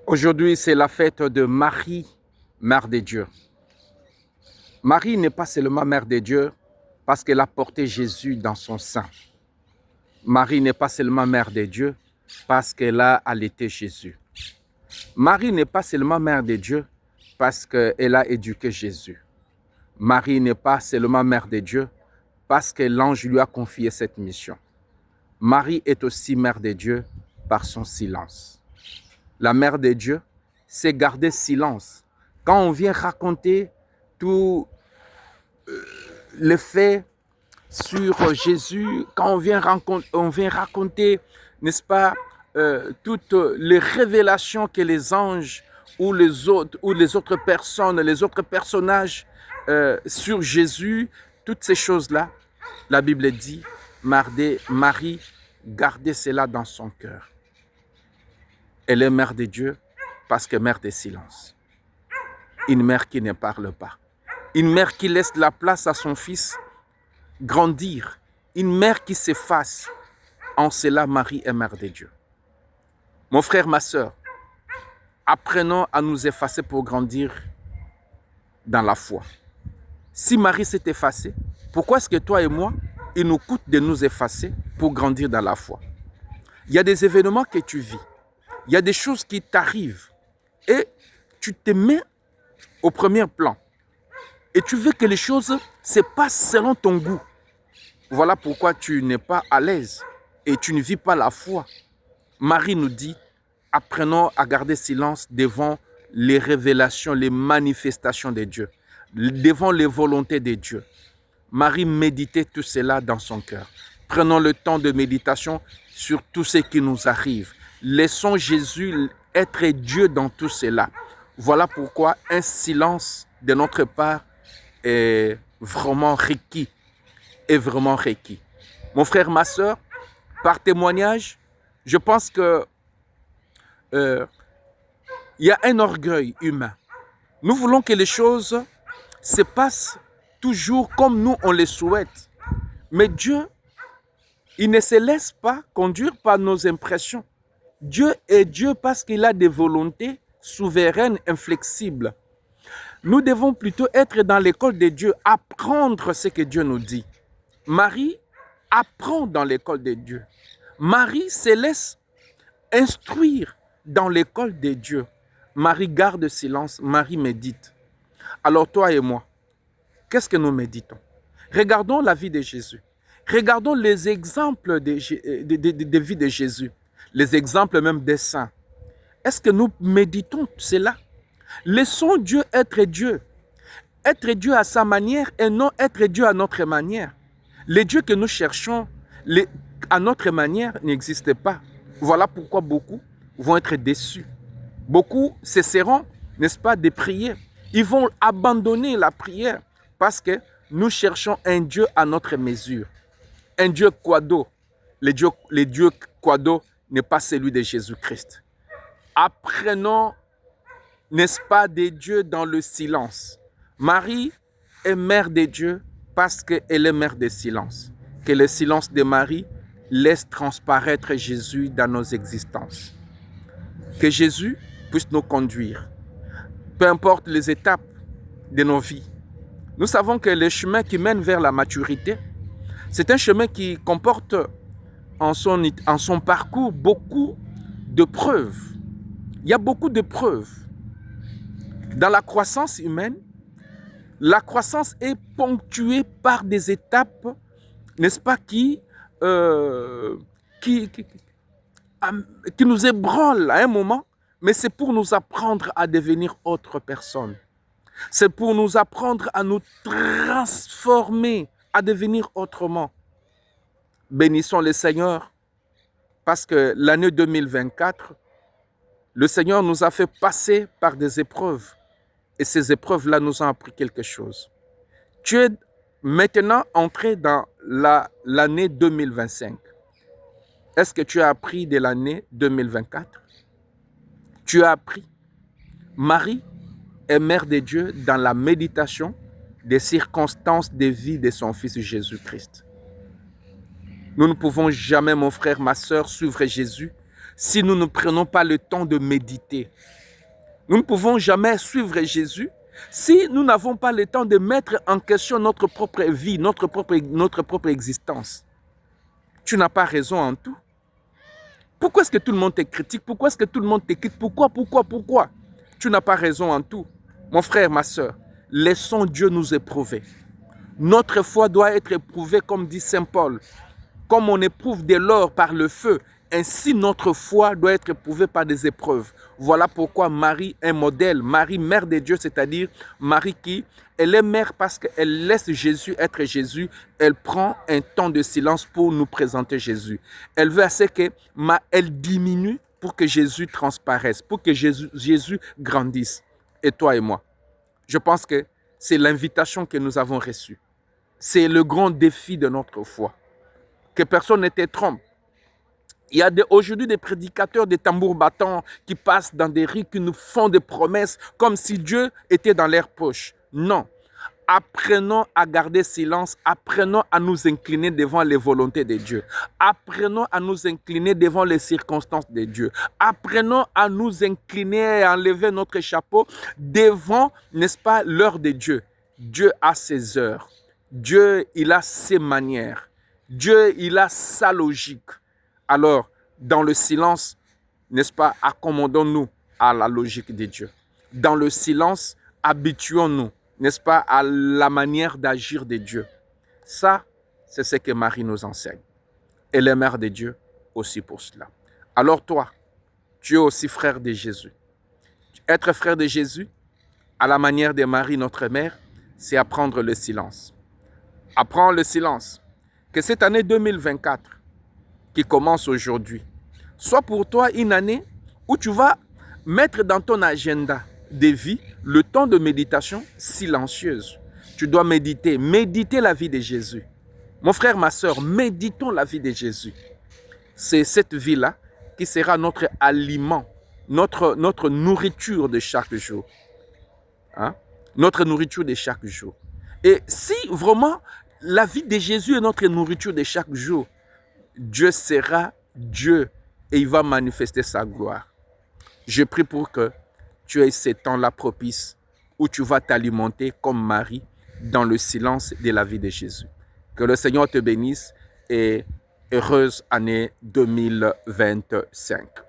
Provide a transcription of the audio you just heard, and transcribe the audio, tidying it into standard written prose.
Aujourd'hui, c'est la fête de Marie, Mère de Dieu. Marie n'est pas seulement Mère de Dieu parce qu'elle a porté Jésus dans son sein. Marie n'est pas seulement Mère de Dieu parce qu'elle a allaité Jésus. Marie n'est pas seulement Mère de Dieu parce qu'elle a éduqué Jésus. Marie n'est pas seulement Mère de Dieu parce que l'ange lui a confié cette mission. Marie est aussi Mère de Dieu par son silence. La Mère de Dieu, c'est garder silence. Quand on vient raconter tous les faits sur Jésus, quand on vient raconter, n'est-ce pas, toutes les révélations que les anges ou les autres personnes, les autres personnages sur Jésus, toutes ces choses-là, la Bible dit, Marie gardait cela dans son cœur. Elle est mère de Dieu parce que mère de silence. Une mère qui ne parle pas. Une mère qui laisse la place à son fils grandir. Une mère qui s'efface. En cela, Marie est mère de Dieu. Mon frère, ma sœur, apprenons à nous effacer pour grandir dans la foi. Si Marie s'est effacée, pourquoi est-ce que toi et moi, il nous coûte de nous effacer pour grandir dans la foi? Il y a des événements que tu vis. Il y a des choses qui t'arrivent et tu te mets au premier plan. Et tu veux que les choses se passent selon ton goût. Voilà pourquoi tu n'es pas à l'aise et tu ne vis pas la foi. Marie nous dit, apprenons à garder silence devant les révélations, les manifestations de Dieu, devant les volontés de Dieu. Marie méditait tout cela dans son cœur. Prenons le temps de méditation sur tout ce qui nous arrive. Laissons Jésus être Dieu dans tout cela. Voilà pourquoi un silence de notre part est vraiment requis. Mon frère, ma soeur, par témoignage, je pense que il y a un orgueil humain. Nous voulons que les choses se passent toujours comme nous on les souhaite. Mais Dieu, il ne se laisse pas conduire par nos impressions. Dieu est Dieu parce qu'il a des volontés souveraines, inflexibles. Nous devons plutôt être dans l'école de Dieu, apprendre ce que Dieu nous dit. Marie apprend dans l'école de Dieu. Marie se laisse instruire dans l'école de Dieu. Marie garde silence, Marie médite. Alors toi et moi, qu'est-ce que nous méditons? Regardons la vie de Jésus. Regardons les exemples de vie de Jésus. Les exemples même des saints. Est-ce que nous méditons cela? Laissons Dieu être Dieu. Être Dieu à sa manière et non être Dieu à notre manière. Les dieux que nous cherchons à notre manière n'existent pas. Voilà pourquoi beaucoup vont être déçus. Beaucoup cesseront, n'est-ce pas, de prier. Ils vont abandonner la prière parce que nous cherchons un Dieu à notre mesure. Un Dieu quado. Le Dieu quado n'est pas celui de Jésus-Christ. Apprenons, n'est-ce pas, des dieux dans le silence. Marie est mère de Dieu parce qu'elle est mère de silence. Que le silence de Marie laisse transparaître Jésus dans nos existences. Que Jésus puisse nous conduire, peu importe les étapes de nos vies. Nous savons que le chemin qui mène vers la maturité, c'est un chemin qui comporte en son parcours beaucoup de preuves. Il y a beaucoup de preuves. Dans la croissance humaine, la croissance est ponctuée par des étapes, n'est-ce pas, qui nous ébranlent à un moment, mais c'est pour nous apprendre à devenir autre personne. C'est pour nous apprendre à nous transformer, à devenir autrement. Bénissons le Seigneur, parce que l'année 2024, le Seigneur nous a fait passer par des épreuves. Et ces épreuves-là nous ont appris quelque chose. Tu es maintenant entré dans l'année 2025. Est-ce que tu as appris de l'année 2024? Tu as appris. Marie est mère de Dieu dans la méditation des circonstances de vie de son Fils Jésus-Christ. Nous ne pouvons jamais, mon frère, ma sœur, suivre Jésus si nous ne prenons pas le temps de méditer. Nous ne pouvons jamais suivre Jésus si nous n'avons pas le temps de mettre en question notre propre vie, notre propre existence. Tu n'as pas raison en tout. Pourquoi est-ce que tout le monde te critique? Pourquoi est-ce que tout le monde te quitte? Pourquoi? Tu n'as pas raison en tout. Mon frère, ma soeur, laissons Dieu nous éprouver. Notre foi doit être éprouvée, comme dit Saint Paul. Comme on éprouve de l'or par le feu, ainsi notre foi doit être éprouvée par des épreuves. Voilà pourquoi Marie est modèle. Marie, mère de Dieu, c'est-à-dire Marie elle est mère parce qu'elle laisse Jésus être Jésus. Elle prend un temps de silence pour nous présenter Jésus. Elle veut assez qu'elle diminue pour que Jésus transparaisse, pour que Jésus grandisse. Et toi et moi, je pense que c'est l'invitation que nous avons reçue. C'est le grand défi de notre foi. Que personne ne te trompe. Il y a aujourd'hui des prédicateurs, des tambours battants qui passent dans des rues, qui nous font des promesses comme si Dieu était dans leur poche. Non. Apprenons à garder silence. Apprenons à nous incliner devant les volontés de Dieu. Apprenons à nous incliner devant les circonstances de Dieu. Apprenons à nous incliner et à enlever notre chapeau devant, n'est-ce pas, l'heure de Dieu. Dieu a ses heures. Dieu, il a ses manières. Dieu, il a sa logique. Alors, dans le silence, n'est-ce pas, accommodons-nous à la logique de Dieu. Dans le silence, habituons-nous, n'est-ce pas, à la manière d'agir de Dieu. Ça, c'est ce que Marie nous enseigne. Elle est mère de Dieu aussi pour cela. Alors toi, tu es aussi frère de Jésus. Être frère de Jésus, à la manière de Marie, notre mère, c'est apprendre le silence. Apprends le silence. Que cette année 2024, qui commence aujourd'hui, soit pour toi une année où tu vas mettre dans ton agenda de vie le temps de méditation silencieuse. Tu dois méditer la vie de Jésus. Mon frère, ma soeur, méditons la vie de Jésus. C'est cette vie-là qui sera notre aliment, notre nourriture de chaque jour. Hein? Notre nourriture de chaque jour. Et si vraiment la vie de Jésus est notre nourriture de chaque jour, Dieu sera Dieu et il va manifester sa gloire. Je prie pour que tu aies ces temps-là propices où tu vas t'alimenter comme Marie dans le silence de la vie de Jésus. Que le Seigneur te bénisse et heureuse année 2025.